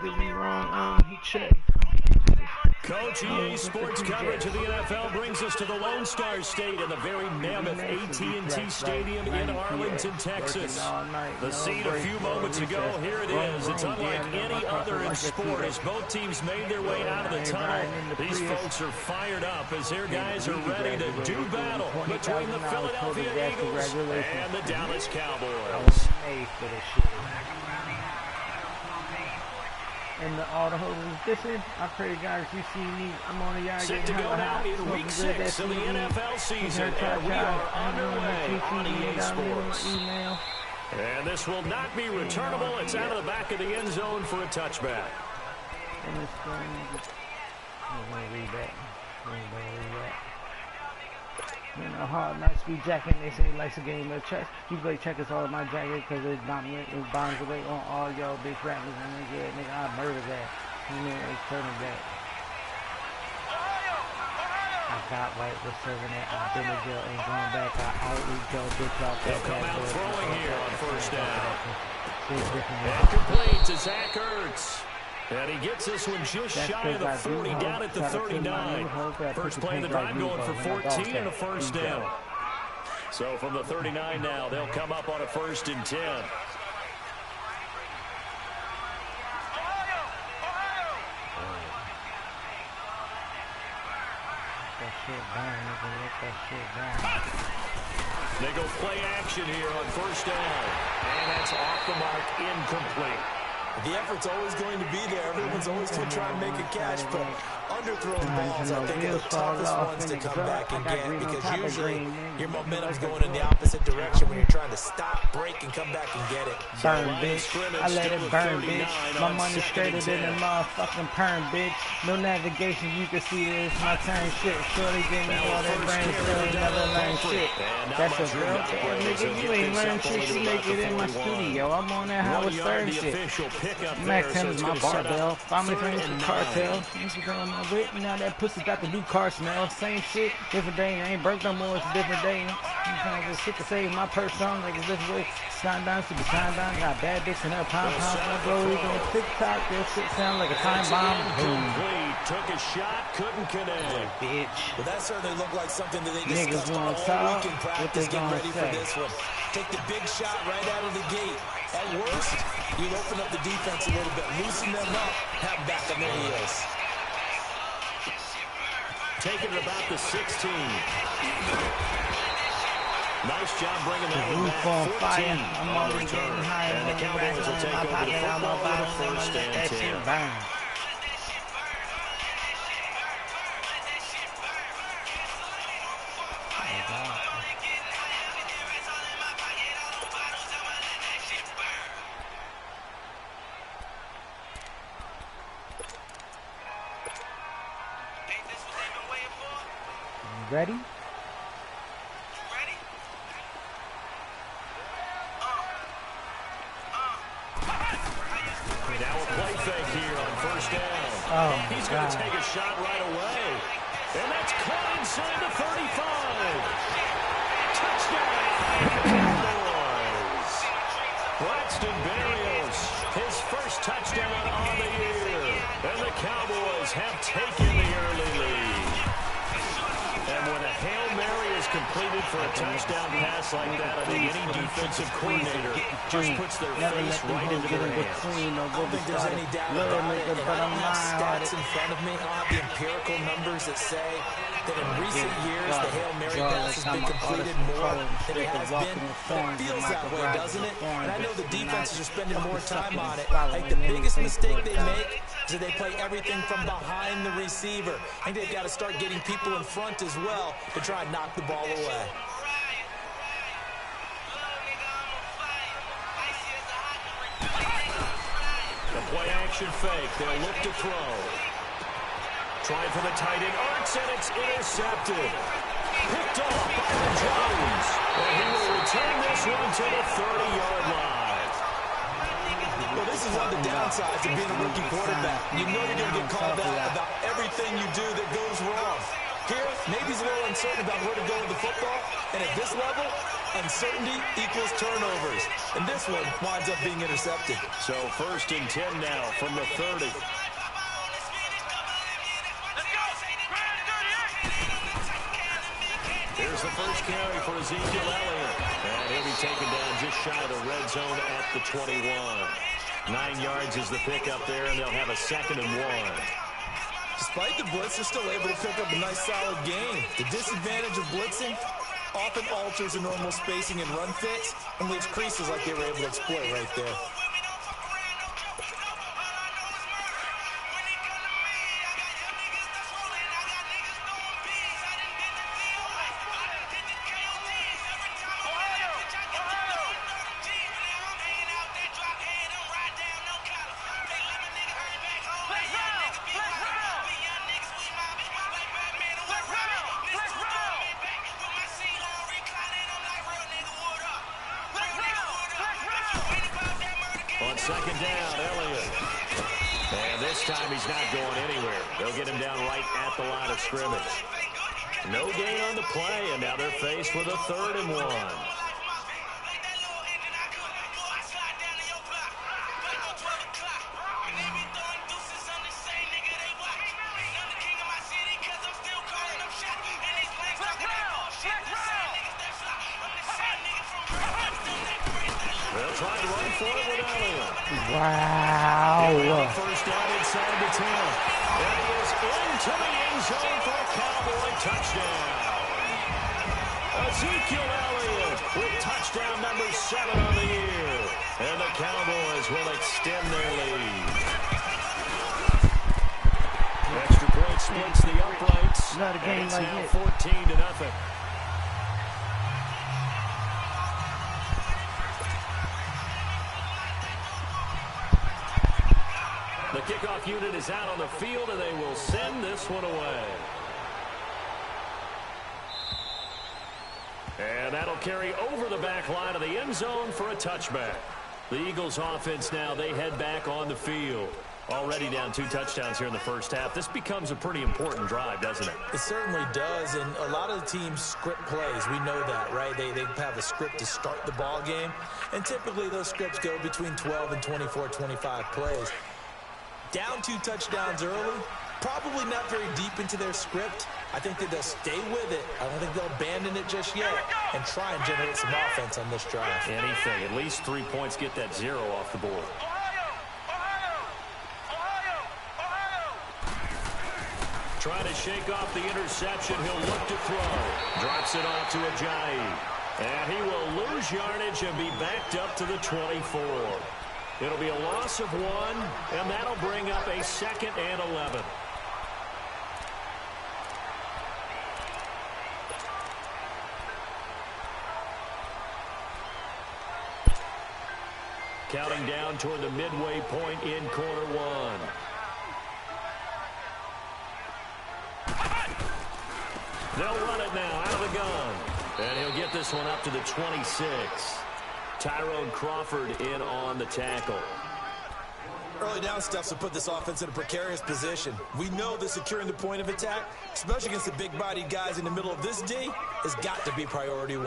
did me wrong. He checked. Coach, EA Sports coverage of the NFL brings us to the Lone Star State in the very mammoth AT&T Stadium in Arlington, Texas. The scene a few moments ago, here it is. It's unlike any other in sport as both teams made their way out of the tunnel. These folks are fired up as their guys are ready to do battle between the Philadelphia Eagles and the Dallas Cowboys. And all the hoes listen, I pray God if you see me, I'm on the yard. Set to go now in week 6 of the NFL season, and we are underway on EA Sports. And this will not be returnable. It's out of the back of the end zone for a touchback. And it's going to read that. You know, hard nights be jacking. They say he likes a game of chess. You play checkers all of my jacket because it bombs away on all y'all big rappers. And nigga, I murder that. You know, it's turning back. I got right with serving it. I've been to jail, ain't going back. I outreach go, bitch out that. They'll come out throwing here on first down. And complete to Zach Ertz. And he gets this one just shy of the 40, down at the 39. First play of the drive going for 14 and a first down. So from the 39 now, they'll come up on a 1st and 10. They go play action here on first down. And that's off the mark, incomplete. The effort's always going to be there. Everyone's always going to try and make a catch, but underthrown balls, I think, are the toughest ones to come back and get because usually your momentum's going in the opposite direction when you're trying to stop, break, and come back and get it. Burn, bitch. I let it burn, bitch. My money straighter than a motherfucking perm, bitch. No navigation, you can see this. My turn shit. Shorty gave me all that brain cells, never learn shit. That's a girl. Nigga, you ain't learn shit. You make it in my studio. I'm on that Howard Stern shit. Mac 10 is my barbell. Family friends with cartel. Instagram my whip. Now that pussy got the new car smell. Same shit, different day. I ain't broke no more. It's a different day. I'm trying to get shit to save my purse on like it's different way. Shine down, super shine down. Got bad dicks in her pom pom. My glory on TikTok. That shit sound like a time bomb. Boom. Took a shot, couldn't connect. Bitch. But that certainly looked like something that they discussed all week in practice. Get ready for this one. Take the big shot right out of the gate. At worst, you open up the defense a little bit, loosen them up, have back on their heels. Taking it about the 16. Nice job bringing that one back. 14 on the return. And the Cowboys will take over the football with a 1st and 10. Ready? Now a play fake here on first down. Oh, he's going to take a shot right away. And that's caught inside the 35. Touchdown, Cowboys. Braxton Berrios, his first touchdown on the year. And the Cowboys have taken the early lead. And when a Hail Mary is completed for a touchdown pass like that, I think any defensive coordinator just puts their face right into their hands. I don't think there's any doubt about it. And I don't have stats in front of me. I don't have the empirical numbers that say that in recent years the Hail Mary pass has been completed more than it has been. It feels that way, doesn't it? And I know the defenses are spending more time on it. I think the biggest mistake they make is that they play everything from behind the receiver. I think they've got to start getting people in front as well to try and knock the ball away. The play action fake. They'll look to throw. Trying for the tight end. Ertz, and it's intercepted. Picked off by Jones. And he will return this one to the 30-yard line. Well, this is one of the downsides of being a rookie quarterback. You know you're going to get called out about everything you do that goes wrong. Here, maybe he's a little uncertain about where to go with the football. And at this level, Uncertainty equals turnovers. And this one winds up being intercepted. So 1st and 10 now from the 30. Here's the first carry for Ezekiel Elliott. And he'll be taken down just shy of the red zone at the 21. 9 yards is the pickup there, and they'll have a 2nd and 1. Despite the blitz, they're still able to pick up a nice solid gain. The disadvantage of blitzing often alters the normal spacing and run fits and leaves creases like they were able to exploit right there. On 2nd down, Elliott. And this time he's not going anywhere. They'll get him down right at the line of scrimmage. No gain on the play, and now they're faced with a 3rd and 1. They'll try to run for it with Elliott. Wow. First down inside the 10. And he is into the end zone for a Cowboy touchdown. Ezekiel Elliott with touchdown number 7 on the year. And the Cowboys will extend their lead. Extra point splits the uprights. Not a game like now it. 14-0. The kickoff unit is out on the field, and they will send this one away. And that'll carry over the back line of the end zone for a touchback. The Eagles offense now, they head back on the field. Already down 2 touchdowns here in the first half. This becomes a pretty important drive, doesn't it? It certainly does, and a lot of the teams script plays. We know that, right? They have a script to start the ball game, and typically those scripts go between 12 and 24, 25 plays. Down 2 touchdowns early, probably not very deep into their script. I think that they'll stay with it. I don't think they'll abandon it just yet and try and generate some offense on this drive. Anything. At least 3 points, get that 0 off the board. Trying to shake off the interception. He'll look to throw. Drops it off to Ajayi. And he will lose yardage and be backed up to the 24. It'll be a loss of 1, and that'll bring up a 2nd and 11. Counting down toward the midway point in quarter 1. They'll run it now out of the gun. And he'll get this one up to the 26. Tyrone Crawford in on the tackle. Early down stuff to put this offense in a precarious position. We know that securing the point of attack, especially against the big-bodied guys in the middle of this D, has got to be priority 1.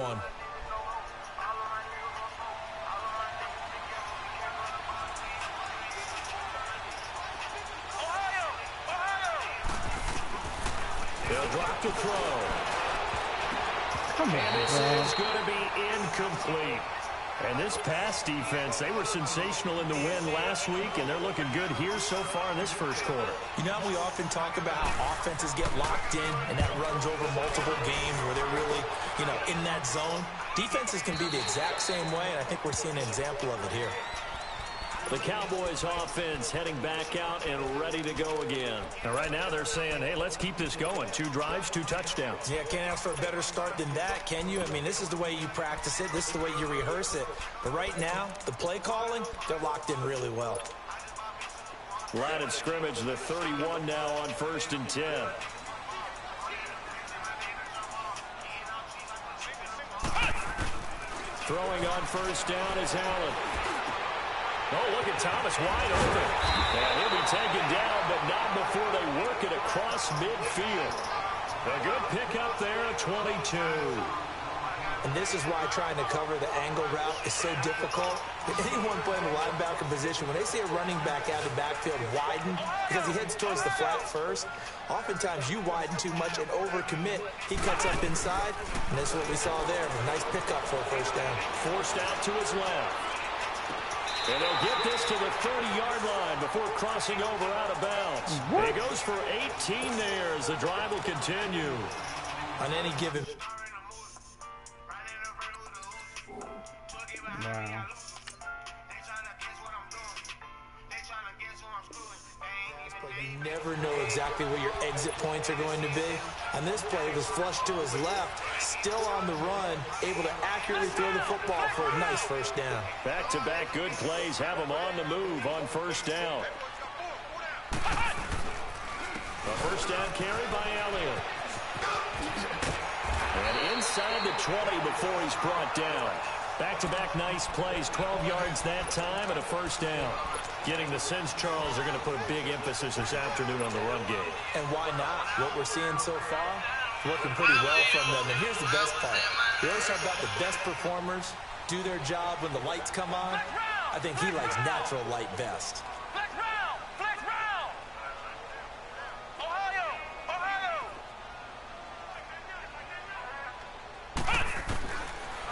They'll drop to throw. Come on, and this man. is going to be incomplete. And this pass defense, they were sensational in the win last week, and they're looking good here so far in this first quarter. You know, we often talk about how offenses get locked in, and that runs over multiple games where they're really, in that zone. Defenses can be the exact same way, and I think we're seeing an example of it here. The Cowboys offense heading back out and ready to go again. And right now they're saying, hey, let's keep this going. 2 drives, 2 touchdowns. Yeah, can't ask for a better start than that, can you? I mean, this is the way you practice it. This is the way you rehearse it. But right now, the play calling, they're locked in really well. Line of scrimmage, the 31 now on 1st and 10. Throwing on 1st down is Allen. Oh, look at Thomas wide open. And he'll be taken down, but not before they work it across midfield. A good pickup there at 22. And this is why trying to cover the angle route is so difficult. Anyone playing the linebacker position, when they see a running back out of the backfield widen because he heads towards the flat first, oftentimes you widen too much and overcommit. He cuts up inside, and that's what we saw there. A nice pickup for a first down. Forced out to his left. And they'll get this to the 30-yard line before crossing over out of bounds. He goes for 18 there as the drive will continue. On any given... Wow. You never know exactly where your exit points are going to be. On this play, it was flushed to his left, still on the run, able to accurately throw the football for a nice first down. Back-to-back good plays have him on the move on first down. A first down carry by Elliott. And inside the 20 before he's brought down. Back-to-back nice plays, 12 yards that time and a first down. Getting the sense Charles are going to put a big emphasis this afternoon on the run game. And why not? What we're seeing so far, working pretty well from them. And here's the best part. We always talk about the best performers do their job when the lights come on. I think he likes natural light best.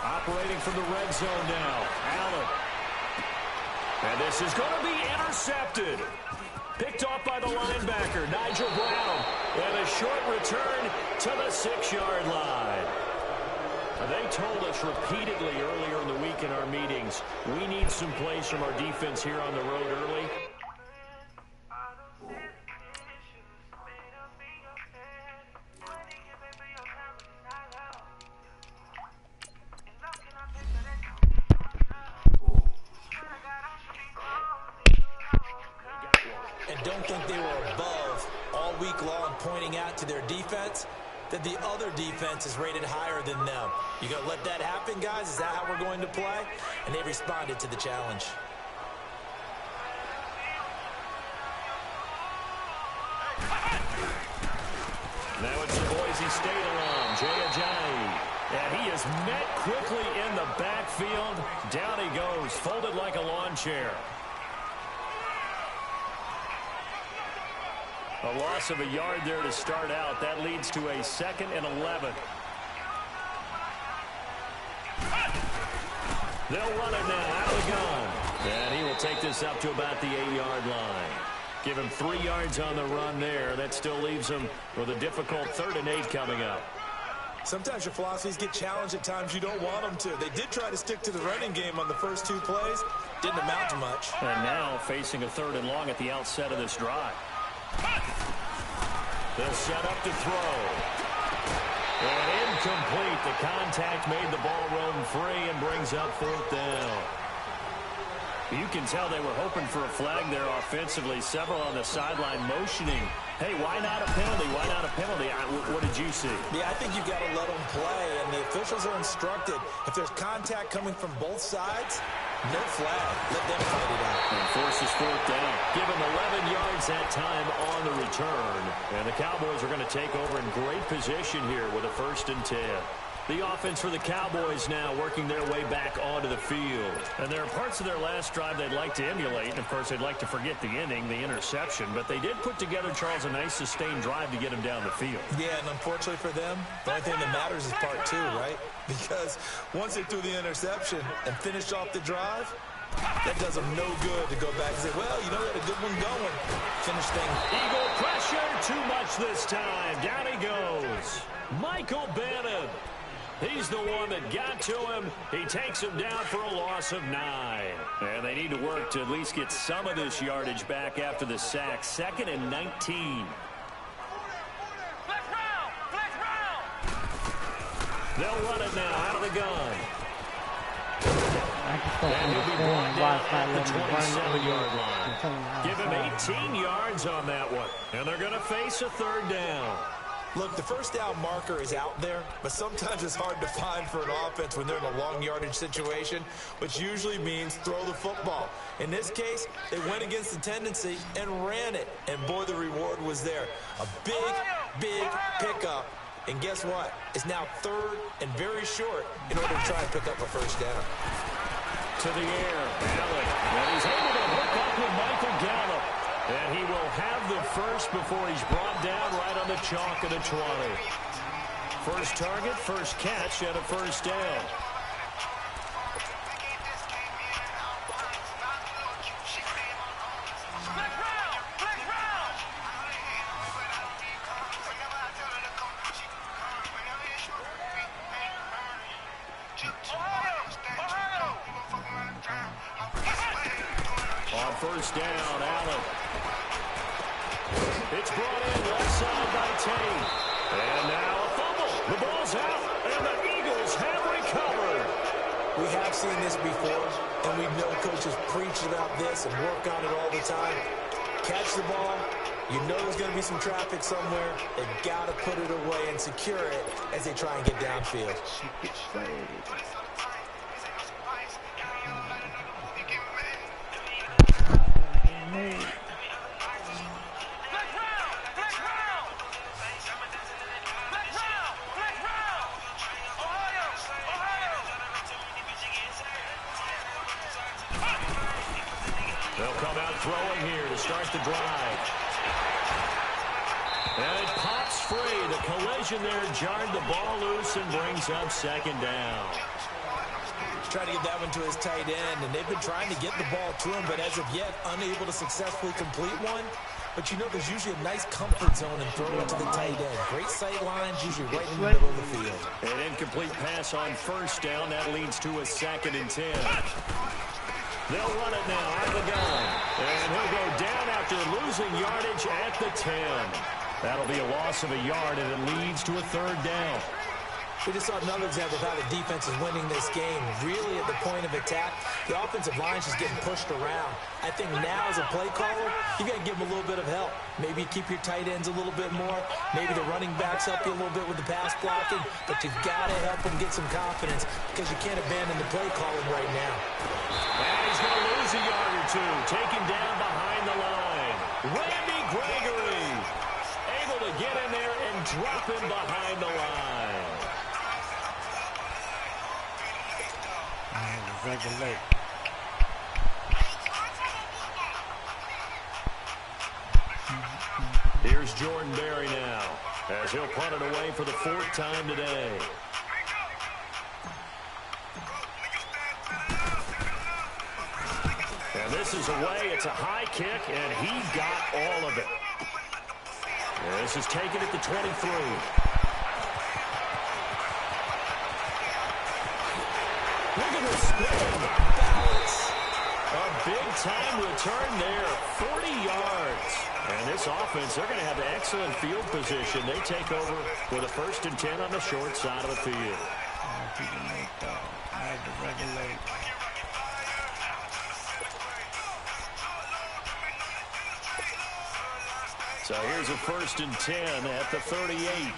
Operating from the red zone now. Allen. And this is going to be intercepted. Picked off by the linebacker, Nigel Brown. And a short return to the 6-yard line. They told us repeatedly earlier in the week in our meetings, we need some plays from our defense here on the road early. Don't think they were above all week long pointing out to their defense that the other defense is rated higher than them. You gonna let that happen, guys? Is that how we're going to play? And they responded to the challenge. Now it's the Boise State alum, Jay Ajayi. And he is met quickly in the backfield. Down he goes, folded like a lawn chair. A loss of a yard there to start out. That leads to a 2nd and 11. They'll run it now out of the gun. And he will take this up to about the 8-yard line. Give him 3 yards on the run there. That still leaves him with a difficult 3rd and 8 coming up. Sometimes your philosophies get challenged at times you don't want them to. They did try to stick to the running game on the first 2 plays. Didn't amount to much. And now facing a 3rd and long at the outset of this drive. They'll set up to throw. And incomplete. The contact made the ball roam free and brings up 4th down. You can tell they were hoping for a flag there offensively. Several on the sideline motioning. Hey, why not a penalty? Why not a penalty? What did you see? Yeah, I think you've got to let them play, and the officials are instructed. If there's contact coming from both sides, no flag. Let them fight it out. And forces 4th down. Give him 11 yards that time on the return. And the Cowboys are going to take over in great position here with a 1st and 10. The offense for the Cowboys now working their way back onto the field. And there are parts of their last drive they'd like to emulate. And, of course, they'd like to forget the inning, the interception. But they did put together, Charles, a nice sustained drive to get him down the field. Yeah, and unfortunately for them, the only thing that matters is part 2, right? Because once they threw the interception and finished off the drive, that does them no good to go back and say, well, you know, we had a good one going. Finish things. Eagle pressure, too much this time. Down he goes. Michael Bannon. He's the one that got to him. He takes him down for a loss of 9. And they need to work to at least get some of this yardage back after the sack. 2nd and 19. They'll run it now out of the gun. And he'll be brought down at the 27-yard line. Give him 18 yards on that one. And they're going to face a 3rd down. Look, the first down marker is out there, but sometimes it's hard to find for an offense when they're in a long yardage situation, which usually means throw the football. In this case, they went against the tendency and ran it, and boy, the reward was there. A big, big pickup And guess what? It's now 3rd and very short in order to try and pick up a first down. To the air, Allen. And he's able to hook up with Michael Gallup. And he will have the first before he's brought down right on the chalk of the 20. First target, first catch, and a first down. On first down, Allen. It's brought in left side by Tate. And now a fumble. The ball's out, and the Eagles have recovered. We have seen this before, and we know coaches preach about this and work on it all the time. Catch the ball. You know there's going to be some traffic somewhere. They've got to put it away and secure it as they try and get downfield. They'll come out throwing here to start the drive. And it pops free. The collision there jarred the ball loose and brings up second down. Trying to get that one to his tight end, and they've been trying to get the ball to him, but as of yet, unable to successfully complete one. But you know there's usually a nice comfort zone and throw it to the tight end. Great sight lines, usually right in the middle of the field. An incomplete pass on first down. That leads to a 2nd and 10. They'll run it now at the gun. And he'll go down after losing yardage at the 10. That'll be a loss of a yard, and it leads to a 3rd down. We just saw another example of how the defense is winning this game. Really at the point of attack, the offensive line's just getting pushed around. I think now as a play caller, you got to give them a little bit of help. Maybe keep your tight ends a little bit more. Maybe the running backs help you a little bit with the pass blocking. But you've got to help them get some confidence because you can't abandon the play calling right now. And he's going to lose a yard or two. Taken down behind the line. Randy Gregory able to get in there and drop him behind the line. Regulate. Here's Jordan Berry now, as he'll punt it away for the 4th time today. And this is away. It's a high kick, and he got all of it. And this is taken at the 23. Look at the spin. Balance. A big-time return there. 40 yards. And this offense, they're going to have excellent field position. They take over with a 1st and 10 on the short side of the field. So here's a 1st and 10 at the 38.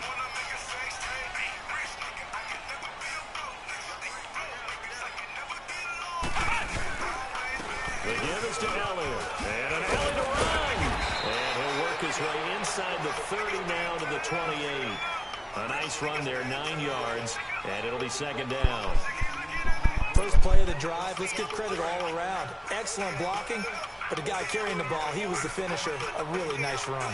The give is to Elliott. And an Elliott to run. And he'll work his way inside the 30 now to the 28. A nice run there, 9 yards. And it'll be 2nd down. First play of the drive. Let's give credit all around. Excellent blocking. But the guy carrying the ball, he was the finisher. A really nice run.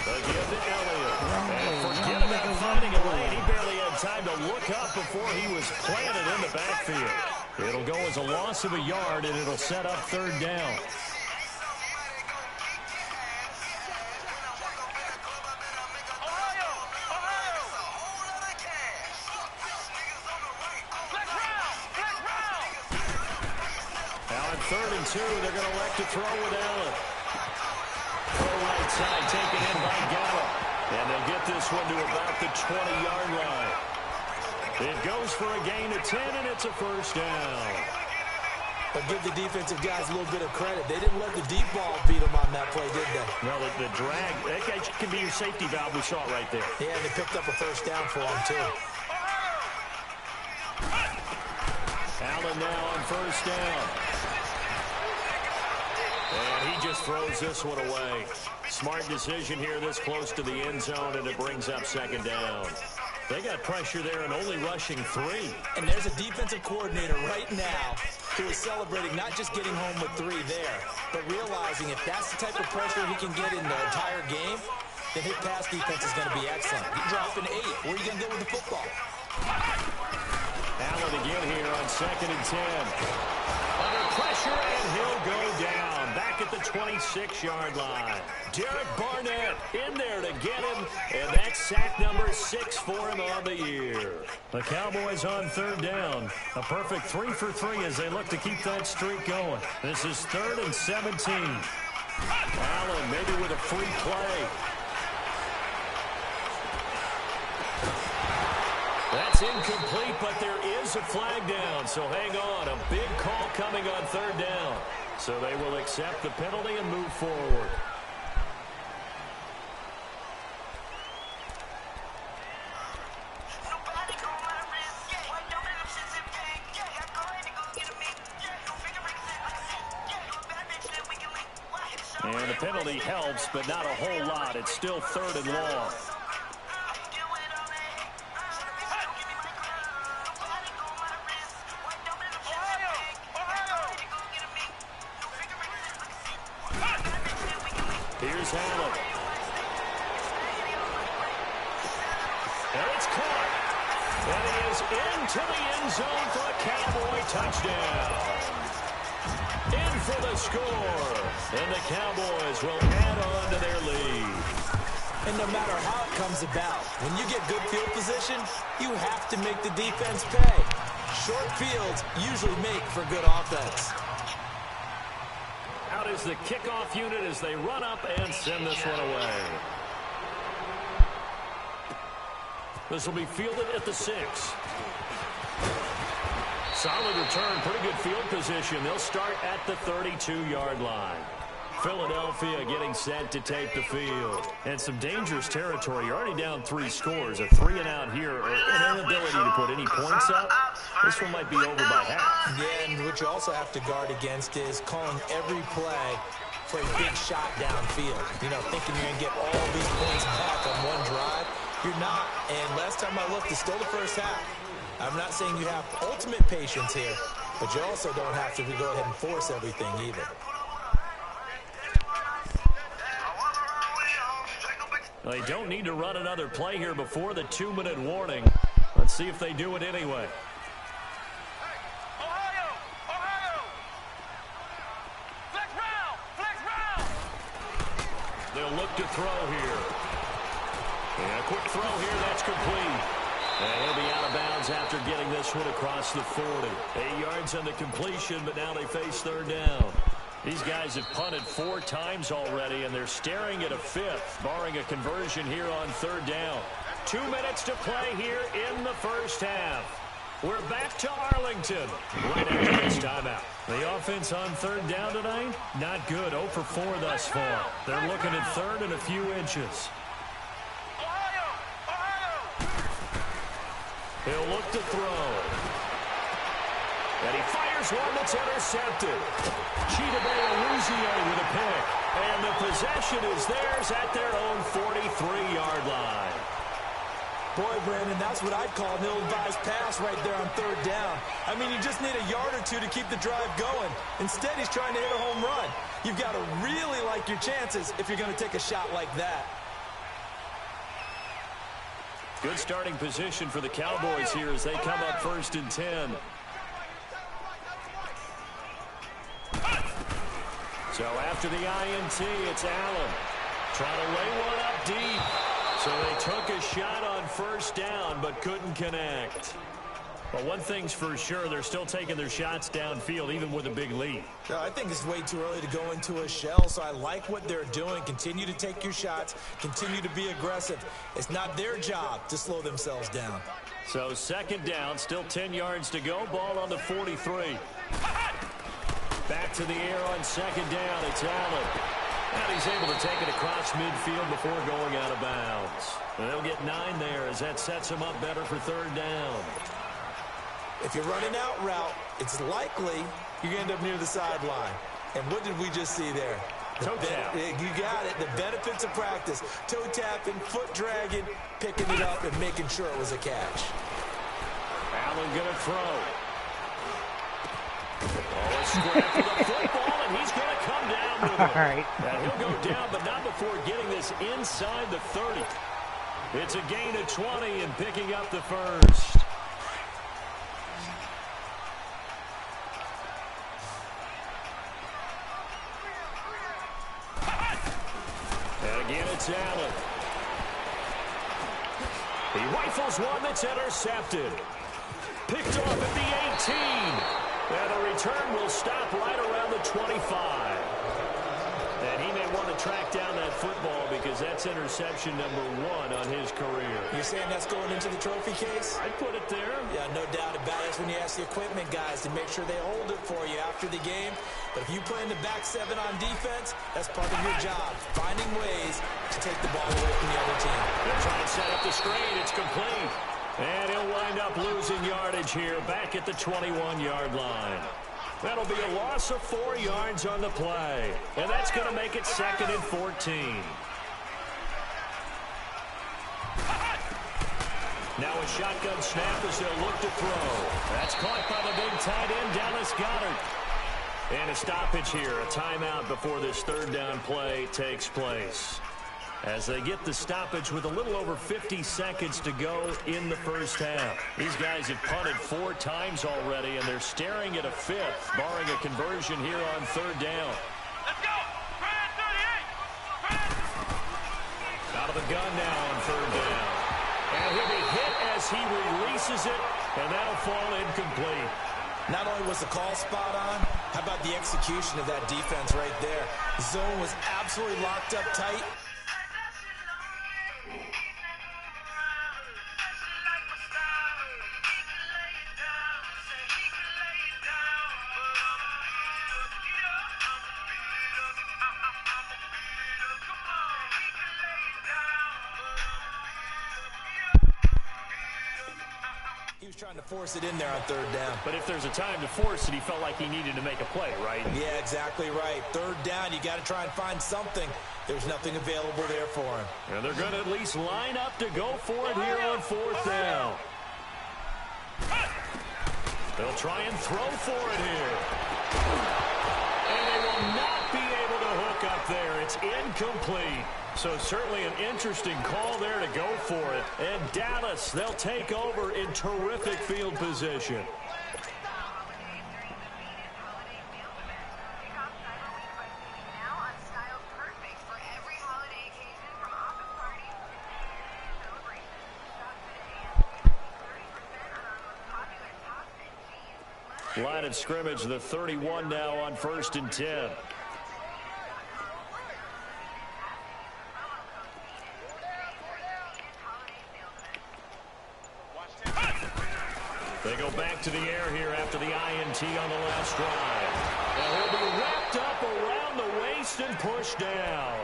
The give to Elliott. And forget about finding a lane. He barely had time to look up before he was planted in the backfield. It'll go as a loss of a yard, and it'll set up 3rd down. Now at 3rd and 2, they're going to elect to throw with Allen. Right side taken in by Gallup. And they'll get this one to about the 20-yard line. It goes for a gain of 10, and it's a 1st down. But give the defensive guys a little bit of credit. They didn't let the deep ball beat them on that play, did they? No, the drag, that can be your safety valve. We saw it right there. Yeah, and they picked up a 1st down for them, too. Allen now on 1st down. And he just throws this one away. Smart decision here this close to the end zone, and it brings up second down. They got pressure there and only rushing 3. And there's a defensive coordinator right now who is celebrating not just getting home with 3 there, but realizing if that's the type of pressure he can get in the entire game, then his pass defense is going to be excellent. You drop an 8. Where are you going to go with the football? Allen again here on 2nd and 10. Under pressure, and he'll go down. Back at the 26-yard line. Derek Barnett in there to get him, and that's sack number 6 for him on the year. The Cowboys on 3rd down. A perfect 3 for 3 as they look to keep that streak going. This is 3rd and 17. Allen maybe with a free play. That's incomplete, but there is a flag down, so hang on. A big call coming on 3rd down. So they will accept the penalty and move forward. And the penalty helps, but not a whole lot. It's still 3rd and long. Here's Allen. And it's caught. And he is into the end zone for a Cowboy touchdown. In for the score. And the Cowboys will add on to their lead. And no matter how it comes about, when you get good field position, you have to make the defense pay. Short fields usually make for good offense. Out is the kickoff unit as they run up and send this one away. This will be fielded at the 6. Solid return, pretty good field position. They'll start at the 32-yard line. Philadelphia getting set to take the field. And some dangerous territory. You're already down 3 scores. A 3-and-out here, or an inability to put any points up. This one might be over by half. Yeah, and what you also have to guard against is calling every play for a big shot downfield. You know, thinking you're going to get all these points back on one drive. You're not. And last time I looked, it's still the first half. I'm not saying you have ultimate patience here, but you also don't have to go ahead and force everything either. They don't need to run another play here before the 2-minute warning. Let's see if they do it anyway. They'll look to throw here. And a quick throw here, that's complete. And he'll be out of bounds after getting this one across the 40. 8 yards on the completion, but now they face 3rd down. These guys have punted 4 times already, and they're staring at a 5th, barring a conversion here on 3rd down. 2 minutes to play here in the first half. We're back to Arlington right after this timeout. The offense on 3rd down tonight, not good. 0 for 4 thus far. They're looking at 3rd and a few inches. He'll look to throw. And he fires one that's intercepted. Chidobe with a pick. And the possession is theirs at their own 43-yard line. Boy, Brandon, that's what I'd call an ill-advised pass right there on 3rd down. I mean, you just need a yard or 2 to keep the drive going. Instead, he's trying to hit a home run. You've got to really like your chances if you're going to take a shot like that. Good starting position for the Cowboys here as they come up 1st and 10. So after the INT, it's Allen trying to lay one up deep. So they took a shot on 1st down but couldn't connect. But one thing's for sure, they're still taking their shots downfield even with a big lead. I think it's way too early to go into a shell, so I like what they're doing. Continue to take your shots. Continue to be aggressive. It's not their job to slow themselves down. So 2nd down, still 10 yards to go. Ball on the 43. Back to the air on 2nd down. It's Allen. And he's able to take it across midfield before going out of bounds. And they'll get 9 there as that sets him up better for 3rd down. If you're running out route, it's likely you're going to end up near the sideline. And what did we just see there? Toe tap. You got it. The benefits of practice. Toe tapping, foot dragging, picking it up, and making sure it was a catch. Allen going to throw. Oh, a scrap for the football, and he's going to come down with it. All right. And he'll go down, but not before getting this inside the 30. It's a gain of 20 and picking up the first. And again, it's Allen. He rifles one that's intercepted. Picked off at the 18. And the return will stop right around the 25. And he may want to track down that football because that's interception number 1 on his career. You're saying that's going into the trophy case? I'd put it there. Yeah, no doubt about it. That's when you ask the equipment guys to make sure they hold it for you after the game. But if you play in the back 7 on defense, that's part of your job, finding ways to take the ball away from the other team. They're trying to set up the screen. It's complete. And he'll wind up losing yardage here back at the 21-yard line. That'll be a loss of 4 yards on the play. And that's going to make it 2nd and 14. Now a shotgun snap as they'll look to throw. That's caught by the big tight end, Dallas Goedert. And a stoppage here, a timeout before this 3rd down play takes place. As they get the stoppage with a little over 50 seconds to go in the first half. These guys have punted 4 times already, and they're staring at a 5th, barring a conversion here on 3rd down. Let's go! 38! Out of the gun now on 3rd down. And he'll be hit as he releases it, and that'll fall incomplete. Not only was the call spot on, how about the execution of that defense right there? The zone was absolutely locked up tight. He was trying to force it in there on 3rd down. But if there's a time to force it, he felt like he needed to make a play, right? Yeah, exactly right. 3rd down, you got to try and find something. There's nothing available there for him. And they're going to at least line up to go for it here on 4th down. They'll try and throw for it here. And they will not be able to hook up there. It's incomplete. So certainly an interesting call there to go for it. And Dallas, they'll take over in terrific field position. Line of scrimmage, the 31 now on 1st and 10. They go back to the air here after the INT on the last drive. And he'll be wrapped up around the waist and pushed down.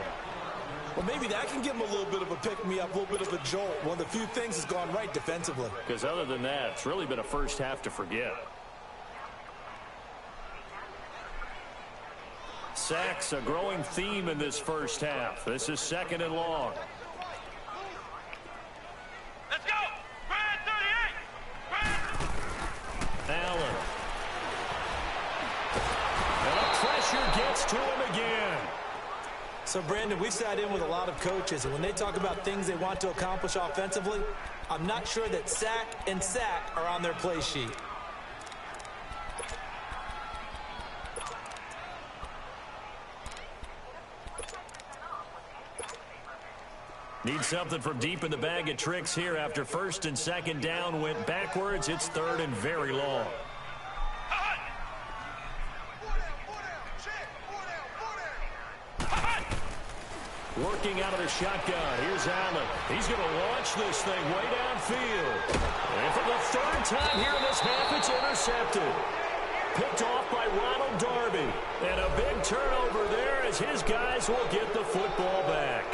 Well, maybe that can give him a little bit of a pick-me-up, a little bit of a jolt. One of the few things has gone right defensively. Because other than that, it's really been a first half to forget. Sacks, a growing theme in this first half. This is 2nd and long. Let's go! 38! Allen. And the pressure gets to him again. So, Brandon, we've sat in with a lot of coaches, and when they talk about things they want to accomplish offensively, I'm not sure that sack and sack are on their play sheet. Need something from deep in the bag of tricks here after 1st and 2nd down went backwards. It's 3rd and very long. Working out of the shotgun. Here's Allen. He's going to launch this thing way downfield. And for the 3rd time here in this half, it's intercepted. Picked off by Ronald Darby. And a big turnover there as his guys will get the football back.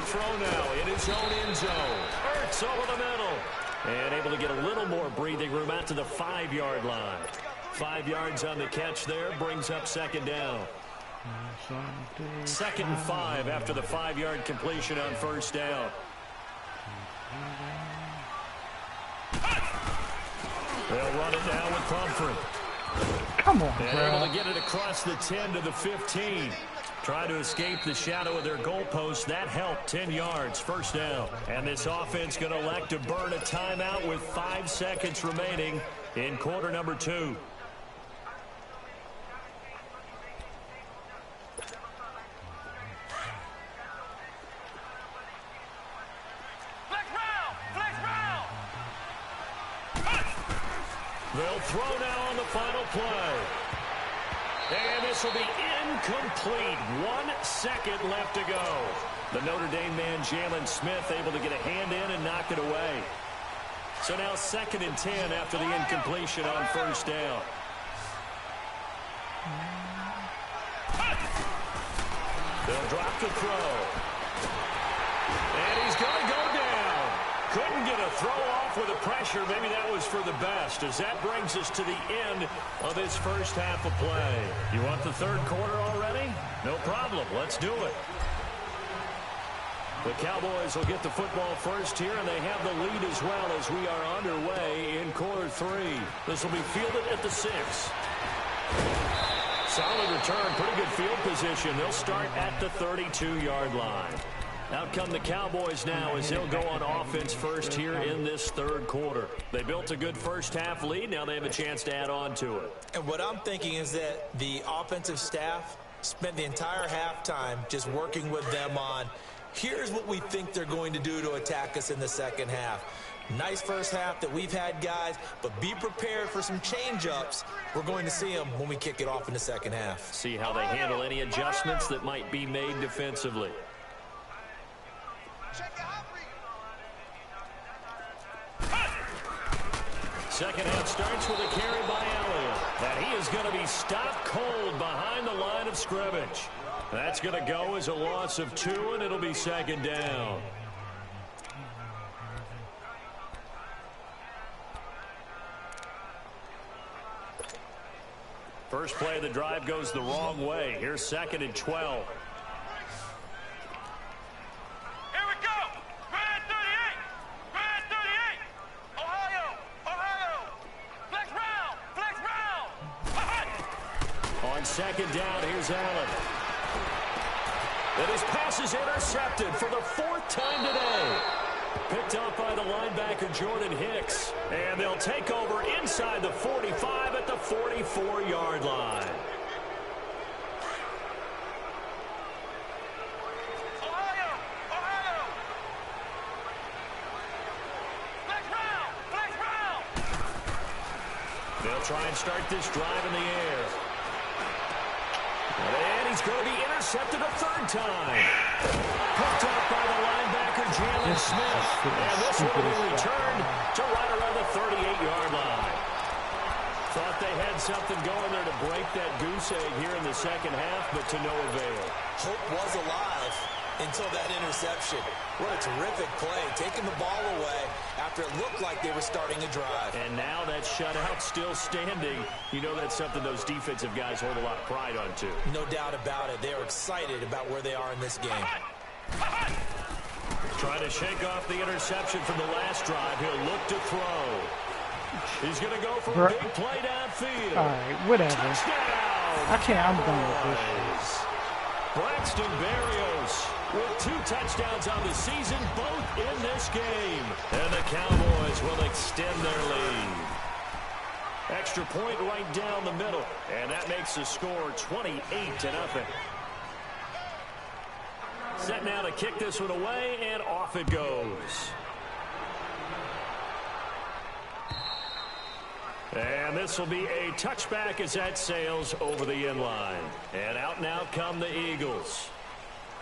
throw now in his own end zone. Hurts over the middle. And able to get a little more breathing room out to the 5-yard line. 5 yards on the catch there, brings up second down. 2nd and 5 after the 5-yard completion on first down. They'll run it now with Pumphrey. Come on, and bro. Able to get it across the 10 to the 15. Trying to escape the shadow of their goalpost. That helped. 10 yards, first down. And this offense going to elect to burn a timeout with 5 seconds remaining in quarter number 2. They'll throw now on the final play. And this will be incomplete. 1 second left to go. The Notre Dame man, Jalen Smith, able to get a hand in and knock it away. So now 2nd and 10 after the incompletion on first down. They'll drop the throw. And he's going to go down. Couldn't get a throw off with the pressure. Maybe that was for the best, as that brings us to the end of this first half of play. You want the third quarter already? No problem. Let's do it. The Cowboys will get the football first here, and they have the lead as well as we are underway in quarter 3. This will be fielded at the 6. Solid return, pretty good field position. They'll start at the 32-yard line. Out come the Cowboys now as they'll go on offense first here in this third quarter. They built a good first half lead. Now they have a chance to add on to it. And what I'm thinking is that the offensive staff spent the entire halftime just working with them on, here's what we think they're going to do to attack us in the second half. Nice first half that we've had, guys, but be prepared for some change-ups. We're going to see them when we kick it off in the second half. See how they handle any adjustments that might be made defensively. Second half starts with a carry by Elliott. And he is going to be stopped cold behind the line of scrimmage. That's going to go as a loss of 2, and it'll be second down. First play of the drive goes the wrong way. Here's 2nd and 12. Second down, here's Allen. And his pass is intercepted for the 4th time today. Picked up by the linebacker, Jordan Hicks. And they'll take over inside the 45 at the 44-yard line. They'll try and start this drive in the air. And he's going to be intercepted a 3rd time. Picked up by the linebacker, Jalen Smith. And this one will be returned to right around the 38-yard line. Thought they had something going there to break that goose egg here in the second half, but to no avail. Hope was alive until that interception. What a terrific play, taking the ball away after it looked like they were starting a drive. And now that shutout still standing. You know that's something those defensive guys hold a lot of pride on, too. No doubt about it. They are excited about where they are in this game. Trying to shake off the interception from the last drive. He'll look to throw. He's going to go for a big play downfield. All right, whatever. Touchdown. I can't. I'm done with this. Braxton Berrios with 2 touchdowns on the season, both in this game. And the Cowboys will extend their lead. Extra point right down the middle. And that makes the score 28-0. Set now to kick this one away, and off it goes. And this will be a touchback as that sails over the end line. And out now come the Eagles.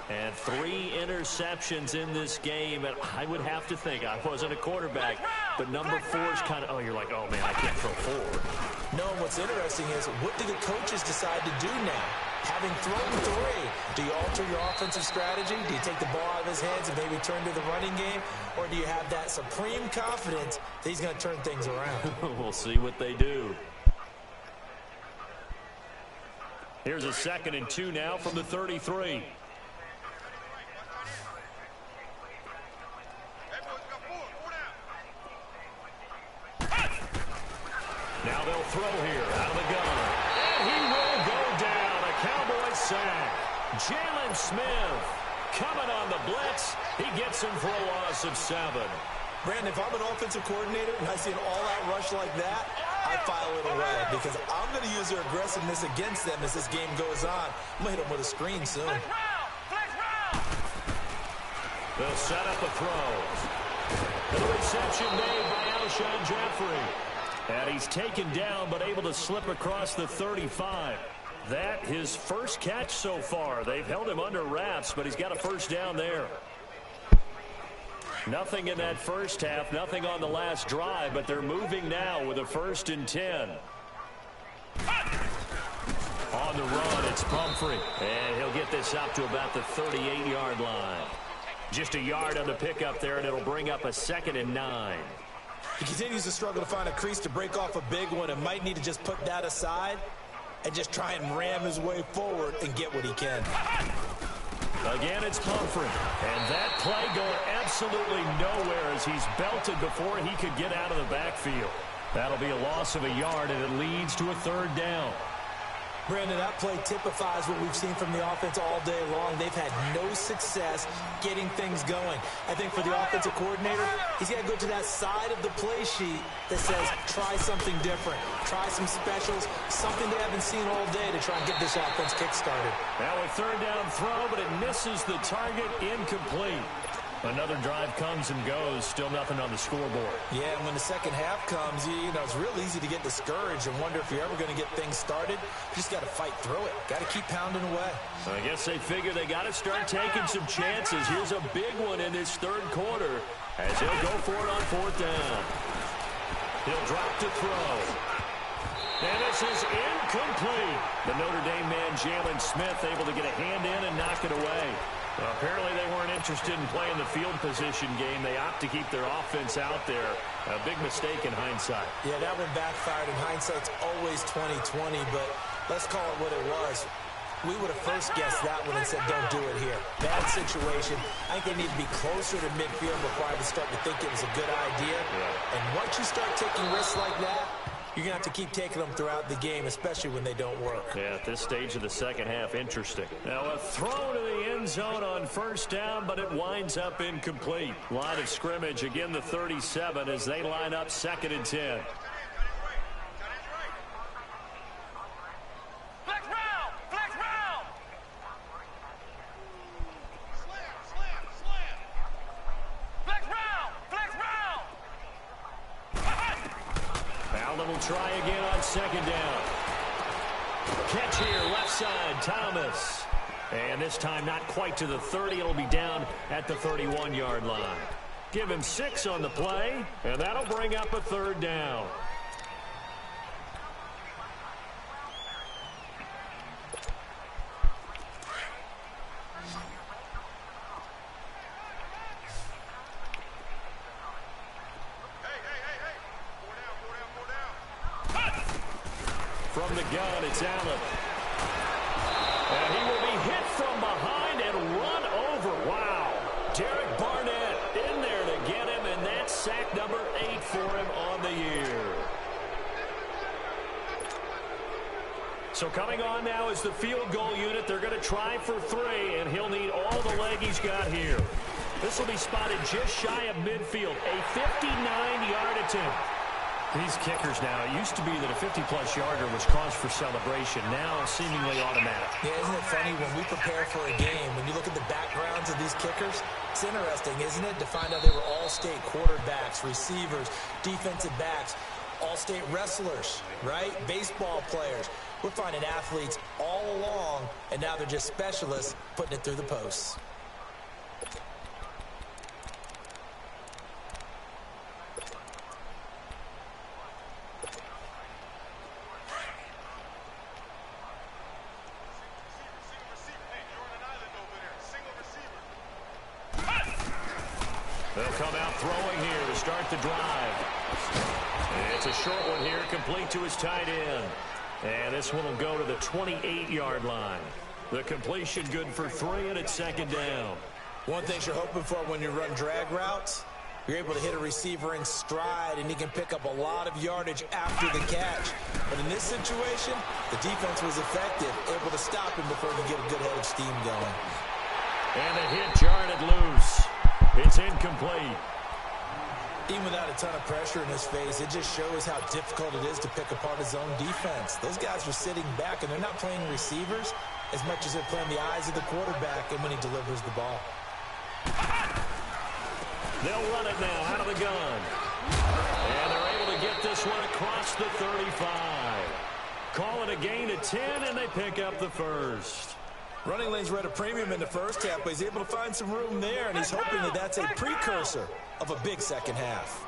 And 3 interceptions in this game. And I would have to think, I wasn't a quarterback, but number 4 is kind of, oh, you're like, oh, man, I can't throw forward. No, what's interesting is, what do the coaches decide to do now? Having thrown 3, do you alter your offensive strategy? Do you take the ball out of his hands and maybe turn to the running game? Or do you have that supreme confidence that he's going to turn things around? We'll see what they do. Here's a 2nd and 2 now from the 33. Now they'll throw here out of the gun. And he will go down. A Cowboy sack. Jalen Smith coming on the blitz. He gets him for a loss of 7. Brandon, if I'm an offensive coordinator and I see an all-out rush like that, I file it away because I'm going to use their aggressiveness against them as this game goes on. I'm going to hit them with a screen soon. They'll set up a throw. The reception made by Alshon Jeffrey. And he's taken down but able to slip across the 35. That his first catch so far. They've held him under wraps, but he's got a first down there. Nothing in that first half, nothing on the last drive, but they're moving now with a 1st and 10. On the run, it's Pumphrey. And he'll get this up to about the 38-yard line. Just a yard on the pickup there, and it'll bring up a 2nd and 9. He continues to struggle to find a crease to break off a big one and might need to just put that aside and just try and ram his way forward and get what he can. Again, it's Pumphrey. And that play going absolutely nowhere as he's belted before he could get out of the backfield. That'll be a loss of a yard, and it leads to a 3rd down. Brandon, that play typifies what we've seen from the offense all day long. They've had no success getting things going. I think for the offensive coordinator, he's got to go to that side of the play sheet that says, try something different. Try some specials, something they haven't seen all day to try and get this offense kick-started. Now a 3rd down throw, but it misses the target, incomplete. Another drive comes and goes, still nothing on the scoreboard. Yeah, and when the second half comes, you know, it's real easy to get discouraged and wonder if you're ever going to get things started. You just got to fight through it. Got to keep pounding away. I guess they figure they got to start taking some chances. Here's a big one in this 3rd quarter as he'll go for it on 4th down. He'll drop to throw. And this is incomplete. The Notre Dame man, Jalen Smith, able to get a hand in and knock it away. Well, apparently they weren't interested in playing the field position game. They opt to keep their offense out there. A big mistake in hindsight. Yeah, that one backfired. In hindsight's always 20/20, but let's call it what it was. We would have first guessed that one and said, don't do it here. Bad situation. I think they need to be closer to midfield before I would start to think it was a good idea. Yeah. And once you start taking risks like that, you're going to have to keep taking them throughout the game, especially when they don't work. Yeah, at this stage of the second half, interesting. Now a throw to the end zone on 1st down, but it winds up incomplete. Line of scrimmage, again the 37 as they line up 2nd and 10. Flex round! Flex round! Slam! Flex round! Flex round! Allen will try again on 2nd down. Catch here, left side, Thomas. And this time not quite to the 30. It'll be down at the 31-yard line. Give him 6 on the play, and that'll bring up a 3rd down. From the gun, it's Allen. And he will be hit from behind and run over. Wow. Derek Barnett in there to get him, and that's sack number 8 for him on the year. So coming on now is the field goal unit. They're going to try for 3, and he'll need all the leg he's got here. This will be spotted just shy of midfield. A 59-yard attempt. These kickers now, it used to be that a 50-plus yarder was cause for celebration. Now seemingly automatic. Yeah, isn't it funny when we prepare for a game, when you look at the backgrounds of these kickers, it's interesting, isn't it, to find out they were all-state quarterbacks, receivers, defensive backs, all-state wrestlers, right? Baseball players. We're finding athletes all along, and now they're just specialists putting it through the posts. They'll come out throwing here to start the drive. And it's a short one here, complete to his tight end. And this one will go to the 28-yard line. The completion good for 3, and it's second down. One thing you're hoping for when you run drag routes, you're able to hit a receiver in stride, and he can pick up a lot of yardage after the catch. But in this situation, the defense was effective, able to stop him before he could get a good head of steam going. And the hit jarred loose. It's incomplete. Even without a ton of pressure in his face, it just shows how difficult it is to pick apart his own defense. Those guys are sitting back, and they're not playing receivers as much as they're playing the eyes of the quarterback and when he delivers the ball. They'll run it now out of the gun. And they're able to get this one across the 35. Call it a gain of 10, and they pick up the first. Running lanes were at a premium in the first half, but he's able to find some room there, and he's hoping that that's a precursor of a big second half.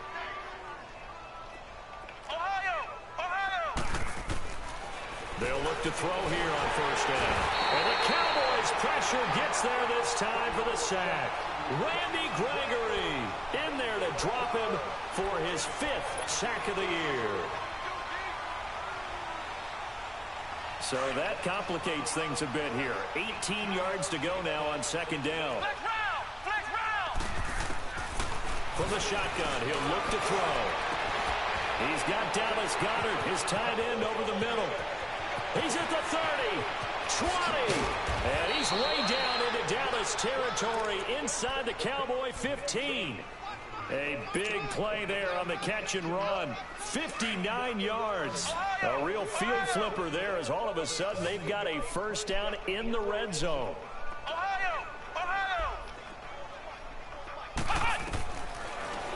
They'll look to throw here on first down. And the Cowboys' pressure gets there this time for the sack. Randy Gregory in there to drop him for his 5th sack of the year. So that complicates things a bit here. 18 yards to go now on second down. From the shotgun, he'll look to throw. He's got Dallas Goedert, his tight end, over the middle. He's at the 30, 20, and he's way down into Dallas territory inside the Cowboy 15. A big play there on the catch and run. 59 yards. A real field flipper there as all of a sudden they've got a first down in the red zone.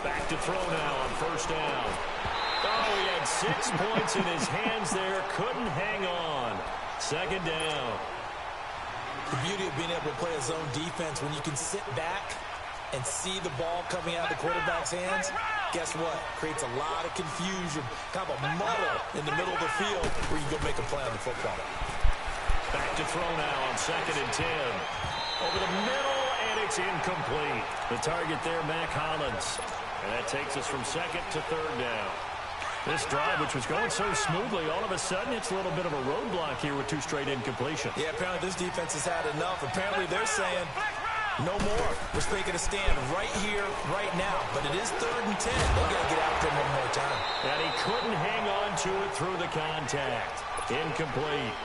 Back to throw now on first down. Oh, he had 6 points in his hands there. Couldn't hang on. Second down. The beauty of being able to play a zone defense when you can sit back and see the ball coming out of the quarterback's hands, guess what? Creates a lot of confusion, kind of a muddle in the middle of the field where you can go make a play on the football. Back to throw now on 2nd and 10. Over the middle, and it's incomplete. The target there, Mac Hollins. And that takes us from 2nd to 3rd down. This drive, which was going so smoothly, all of a sudden it's a little bit of a roadblock here with 2 straight incompletions. Yeah, apparently this defense has had enough. Apparently they're saying, no more. We're making a stand right here, right now. But it is 3rd and 10. They got to get after him one more time. And he couldn't hang on to it through the contact. Incomplete.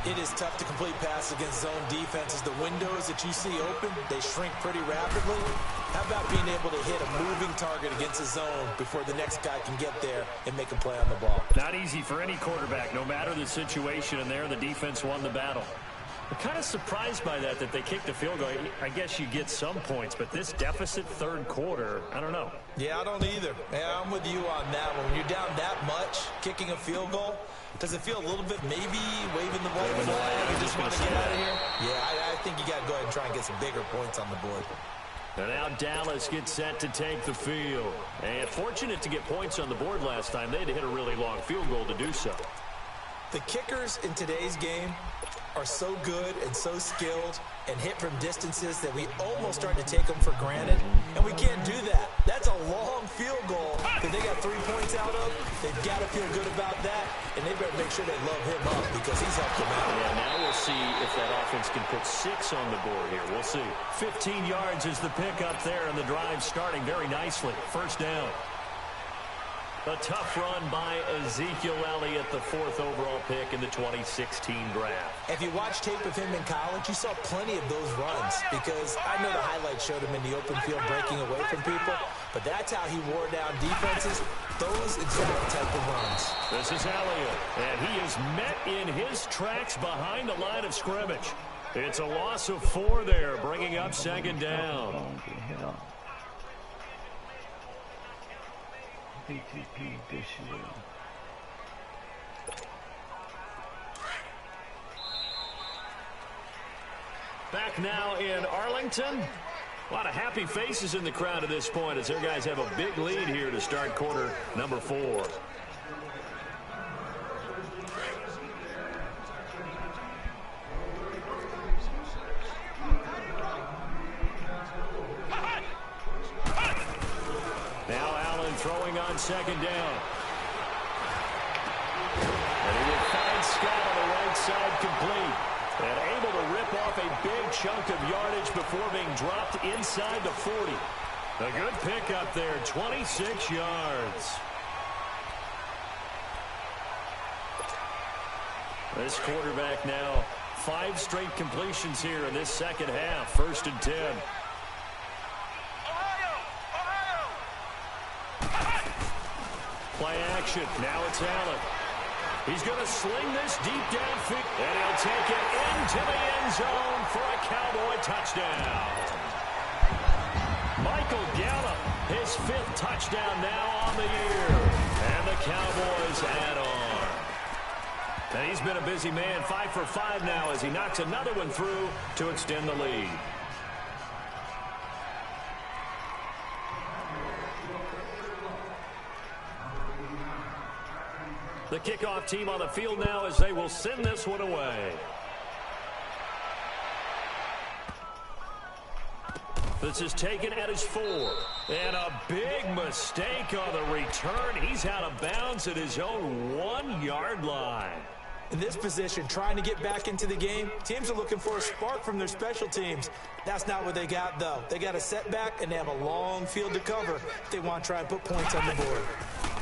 It is tough to complete passes against zone defenses. The windows that you see open, they shrink pretty rapidly. How about being able to hit a moving target against a zone before the next guy can get there and make a play on the ball? Not easy for any quarterback, no matter the situation. And there, the defense won the battle. I'm kind of surprised by that they kicked the field goal. I guess you get some points, but this deficit 3rd quarter, I don't know. Yeah, I don't either. Yeah, I'm with you on that one. When you're down that much, kicking a field goal, does it feel a little bit maybe waving the white flag? You just want to get out of here? Yeah, I think you got to go ahead and try and get some bigger points on the board. And now Dallas gets set to take the field. And fortunate to get points on the board last time. They had to hit a really long field goal to do so. The kickers in today's game are so good and so skilled and hit from distances that we almost start to take them for granted, and we can't do that. That's a long field goal that they got 3 points out of. They've got to feel good about that, and they better make sure they love him up because he's helped them out. Yeah, now we'll see if that offense can put 6 on the board here. We'll see. 15 yards is the pickup there, and the drive starting very nicely. First down. A tough run by Ezekiel Elliott, the 4th overall pick in the 2016 draft. If you watch tape of him in college, you saw plenty of those runs because I know the highlights showed him in the open field breaking away from people, but that's how he wore down defenses, those exact type of runs. This is Elliott, and he is met in his tracks behind the line of scrimmage. It's a loss of 4 there, bringing up 2nd down. Back now in Arlington. A lot of happy faces in the crowd at this point as their guys have a big lead here to start quarter number 4. throwing on second down. And he will find Scott on the right side complete. And able to rip off a big chunk of yardage before being dropped inside the 40. A good pick up there, 26 yards. This quarterback now, 5 straight completions here in this second half. 1st and 10. Play action. Now it's Allen. He's going to sling this deep downfield. And he'll take it into the end zone for a Cowboy touchdown. Michael Gallup, his 5th touchdown now on the year. And the Cowboys add on. And he's been a busy man, 5 for 5 now as he knocks another one through to extend the lead. The kickoff team on the field now as they will send this one away. This is taken at his 4. And a big mistake on the return. He's out of bounds at his own 1-yard line. In this position, trying to get back into the game, teams are looking for a spark from their special teams. That's not what they got, though. They got a setback, and they have a long field to cover if they want to try and put points on the board.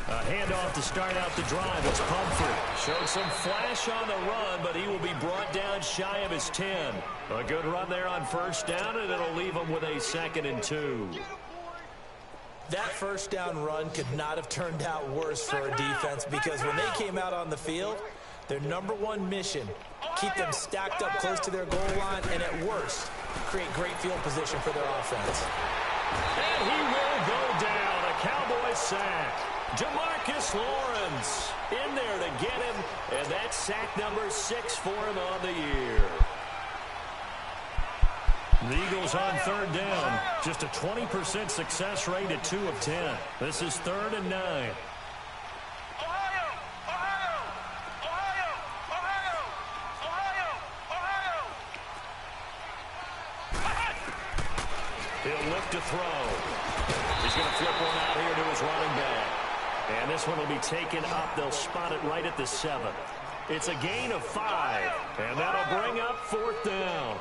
A handoff to start out the drive. It's Pumphrey. Showed some flash on the run, but he will be brought down shy of his 10. A good run there on 1st down, and it'll leave him with a 2nd and 2. That 1st down run could not have turned out worse for a defense because when they came out on the field, their #1 mission, keep them stacked up close to their goal line, and at worst, create great field position for their offense. And he will go down. A Cowboy sack. Jamarcus Lawrence in there to get him, and that's sack number 6 for him on the year. The Eagles on 3rd down. Just a 20% success rate at 2 of 10. This is 3rd and 9. He'll look to throw. He's going to flip one out here to his running back. And this one will be taken up. They'll spot it right at the 7. It's a gain of 5. And that'll bring up 4th down.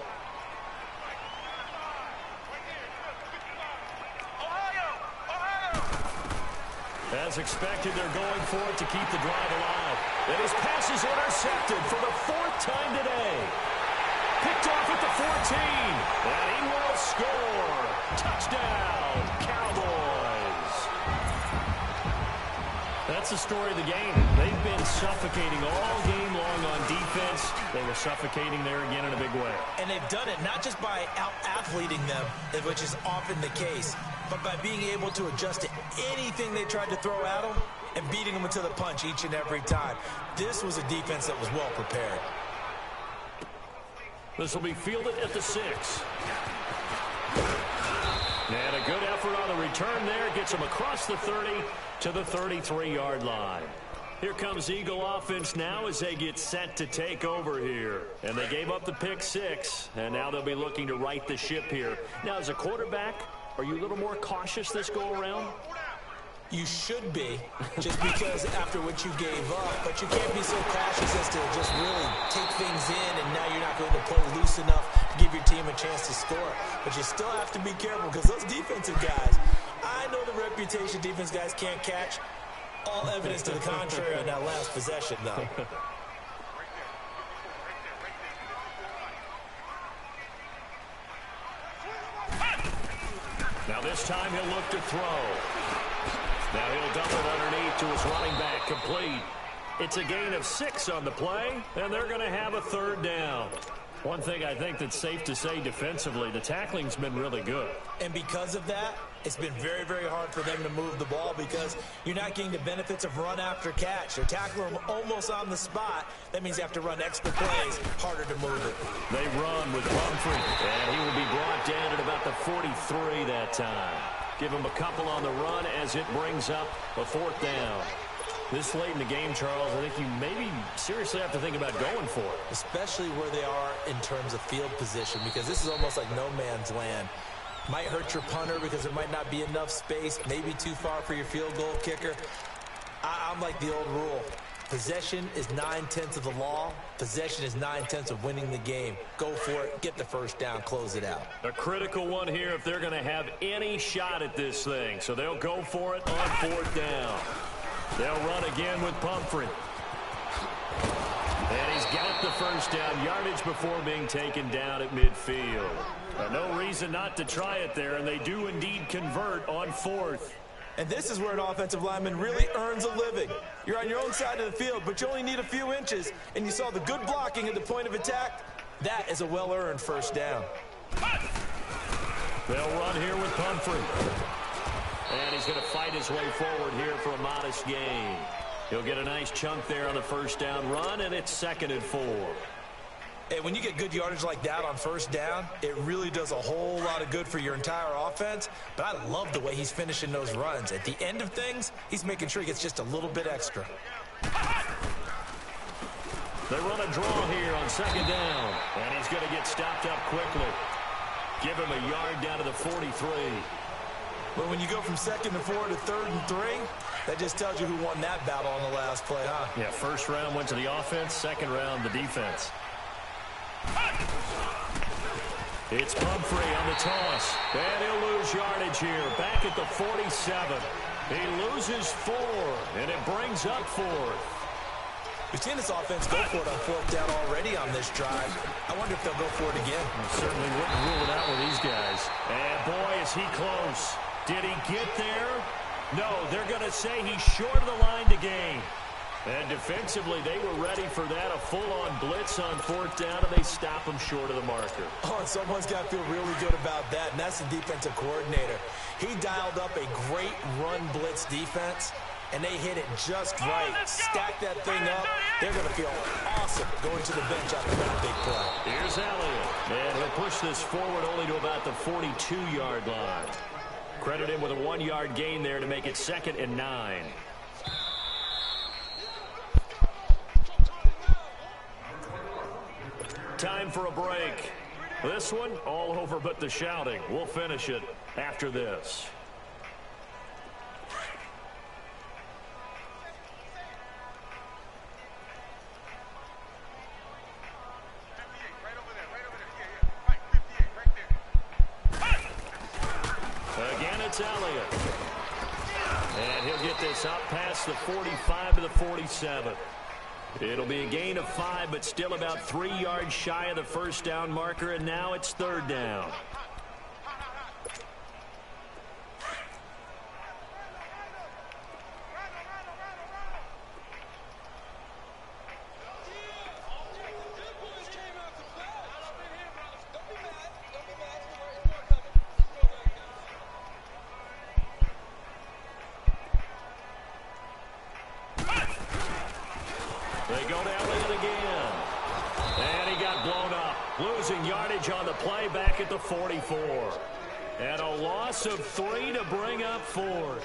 As expected, they're going for it to keep the drive alive. And his pass is intercepted for the 4th time today. Picked off at the 14. And he will score. Touchdown, Cowboys. That's the story of the game. They've been suffocating all game long on defense. They were suffocating there again in a big way. And they've done it not just by out-athleting them, which is often the case, but by being able to adjust to anything they tried to throw at them and beating them into the punch each and every time. This was a defense that was well prepared. This will be fielded at the 6. And a good effort on the return there. Gets him across the 30 to the 33-yard line. Here comes Eagle offense now as they get set to take over here. And they gave up the pick 6, and now they'll be looking to right the ship here. Now, as a quarterback, are you a little more cautious this go-around? You should be, just because after what you gave up, but you can't be so cautious as to just really take things in, and now you're not going to play loose enough to give your team a chance to score. But you still have to be careful because those defensive guys, I know the reputation defense guys can't catch. All evidence to the contrary on that last possession, though. Now this time he'll look to throw. Now he'll dump it underneath to his running back, complete. It's a gain of 6 on the play, and they're going to have a 3rd down. One thing I think that's safe to say defensively, the tackling's been really good. And because of that, it's been very, very hard for them to move the ball because you're not getting the benefits of run after catch. They're tackling them almost on the spot. That means you have to run extra plays, harder to move it. They run with Pumphrey, and he will be brought down at about the 43 that time. Give him a couple on the run as it brings up a 4th down. This late in the game, Charles, I think you maybe seriously have to think about going for it. Especially where they are in terms of field position, because this is almost like no man's land. Might hurt your punter because there might not be enough space, maybe too far for your field goal kicker. I'm like the old rule. Possession is 9/10 of the law. Possession is 9/10 of winning the game. Go for it. Get the first down. Close it out. A critical one here if they're going to have any shot at this thing. So they'll go for it on 4th down. They'll run again with Pumphrey. And he's got the first down yardage before being taken down at midfield. No reason not to try it there, and they do indeed convert on 4th. And this is where an offensive lineman really earns a living. You're on your own side of the field, but you only need a few inches, and you saw the good blocking at the point of attack. That is a well-earned first down. They'll run here with Pumphrey. And he's going to fight his way forward here for a modest gain. He'll get a nice chunk there on the first down run, and it's 2nd and 4. Hey, when you get good yardage like that on first down, it really does a whole lot of good for your entire offense. But I love the way he's finishing those runs. At the end of things, he's making sure he gets just a little bit extra. They run a draw here on 2nd down. And he's going to get stopped up quickly. Give him a yard down to the 43. But when you go from 2nd and 4 to 3rd and 3, that just tells you who won that battle on the last play, huh? Yeah, first round went to the offense, second round the defense. It's Pumphrey on the toss. And he'll lose yardage here. Back at the 47. He loses 4, and it brings up 4th. We've seen this offense go for it on 4th down already on this drive. I wonder if they'll go for it again. Certainly wouldn't rule it out with these guys. And boy, is he close. Did he get there? No, they're going to say he's short of the line to gain. And defensively, they were ready for that, a full-on blitz on 4th down, and they stop him short of the marker. Oh, and someone's got to feel really good about that, and that's the defensive coordinator. He dialed up a great run blitz defense, and they hit it just right. Stack that thing up. They're going to feel awesome going to the bench after that big play. Here's Elliott, and he'll push this forward only to about the 42-yard line. Credit him with a 1-yard gain there to make it 2nd and 9. Time for a break. This one, all over but the shouting. We'll finish it after this. Again, it's Elliott. And he'll get this up past the 45 to the 47. It'll be a gain of 5, but still about 3 yards shy of the first down marker, and now it's 3rd down. They go to Elliott again. And he got blown up. Losing yardage on the play back at the 44. And a loss of 3 to bring up 4th.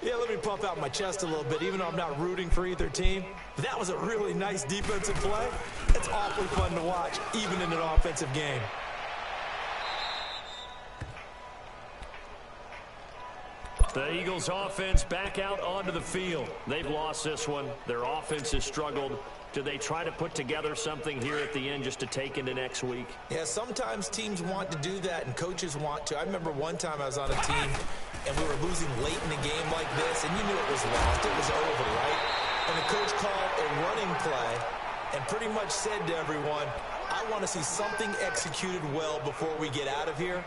Yeah, let me puff out my chest a little bit, even though I'm not rooting for either team. That was a really nice defensive play. It's awfully fun to watch, even in an offensive game. The Eagles offense back out onto the field. They've lost this one. Their offense has struggled. Do they try to put together something here at the end just to take into next week? Yeah, sometimes teams want to do that and coaches want to. I remember one time I was on a team and we were losing late in a game like this, and you knew it was lost. It was over, right? And the coach called a running play and pretty much said to everyone, I want to see something executed well before we get out of here.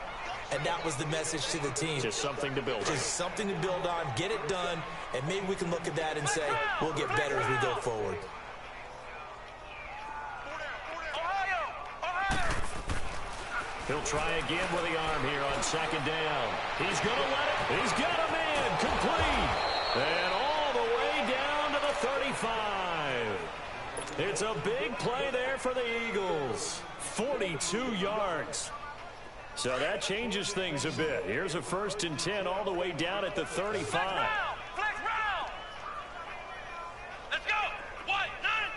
And that was the message to the team. Just something to build on. Just something to build on, get it done, and maybe we can look at that and say, we'll get better as we go forward. He'll try again with the arm here on 2nd down. He's going to let it. He's got a man complete. And all the way down to the 35. It's a big play there for the Eagles. 42 yards. So that changes things a bit. Here's a 1st and 10 all the way down at the 35. Flex round. Let's go. White 90.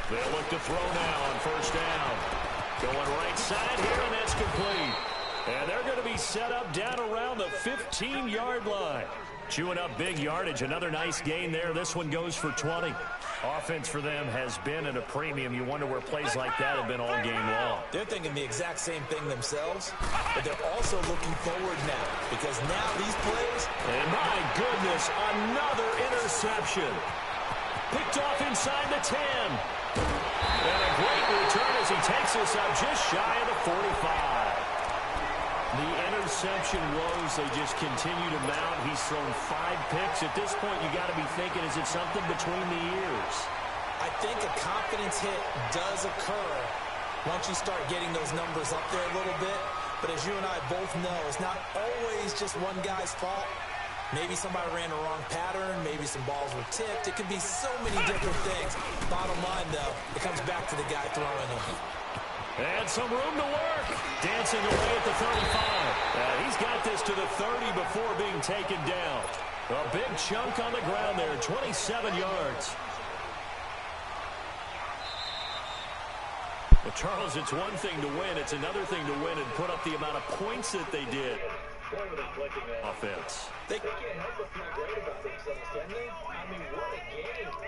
The They'll look to throw now on first down. Going right side here, and that's complete. And they're going to be set up down around the 15-yard line. Chewing up big yardage. Another nice gain there. This one goes for 20. Offense for them has been at a premium. You wonder where plays like that have been all game long. They're thinking the exact same thing themselves, but they're also looking forward now, because now these plays... And my goodness, another interception. Picked off inside the 10. And a great return as he takes us up just shy of the 45. The interception woes, they just continue to mount. He's thrown 5 picks. At this point, you got to be thinking, is it something between the ears? I think a confidence hit does occur once you start getting those numbers up there a little bit. But as you and I both know, it's not always just one guy's fault. Maybe somebody ran a wrong pattern. Maybe some balls were tipped. It could be so many different things. Bottom line, though, it comes back to the guy throwing them. And some room to work. Dancing away at the 35. He's got this to the 30 before being taken down. A big chunk on the ground there, 27 yards. Well, Charles, it's one thing to win. It's another thing to win and put up the amount of points that they did. Offense. They can't help but feel great about themselves, can they? I mean, what a game.